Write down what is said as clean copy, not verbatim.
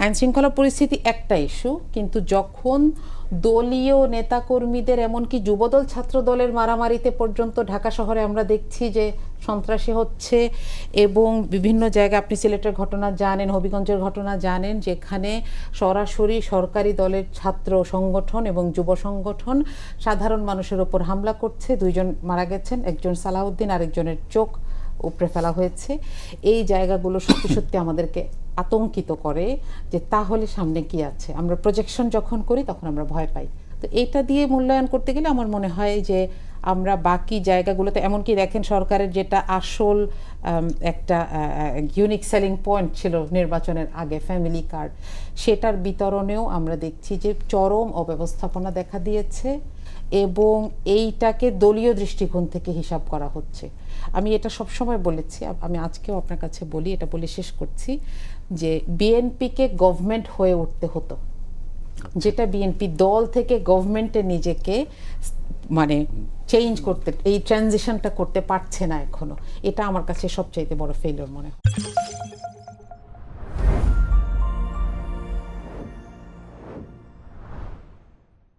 আইনশৃঙ্খলা পরিস্থিতি একটা ইস্যু, কিন্তু যখন দলীয় নেতাকর্মীদের এমনকি যুবদল ছাত্রদলের মারামারিতে পর্যন্ত ঢাকা শহরে আমরা দেখছি যে সন্ত্রাসী হচ্ছে, এবং বিভিন্ন জায়গায় আপনি সিলেটের ঘটনা জানেন, হবিগঞ্জের ঘটনা জানেন, যেখানে সরাসরি সরকারি দলের ছাত্র সংগঠন এবং যুব সংগঠন সাধারণ মানুষের ওপর হামলা করছে। 2 জন মারা গেছেন, একজন সালাউদ্দিন, আরেকজনের চোখ উপড়ে ফেলা হয়েছে। এই জায়গাগুলো সত্যি সত্যি আমাদেরকে আতঙ্কিত করে যে তাহলে সামনে কি আছে। আমরা প্রজেকশন যখন করি তখন আমরা ভয় পাই। তো এটা দিয়ে মূল্যায়ন করতে গেলে আমার মনে হয় যে আমরা বাকি জায়গাগুলোতে, এমনকি দেখেন সরকারের যেটা আসল একটা ইউনিক সেলিং পয়েন্ট ছিল নির্বাচনের আগে, ফ্যামিলি কার্ড, সেটার বিতরণেও আমরা দেখছি যে চরম অব্যবস্থাপনা দেখা দিয়েছে এবং এইটাকে দলীয় দৃষ্টিকোণ থেকে হিসাব করা হচ্ছে। আমি এটা সবসময় বলেছি, আমি আজকেও আপনার কাছে বলি, এটা বলে শেষ করছি, যে বিএনপিকে গভর্নমেন্ট হয়ে উঠতে হতো, যেটা বিএনপি দল থেকে গভর্নমেন্টে নিজেকে মানে চেঞ্জ করতে, এই ট্রানজিশনটা করতে পারছে না এখনো। এটা আমার কাছে সবচাইতে বড় ফেলিওর মনে হয়।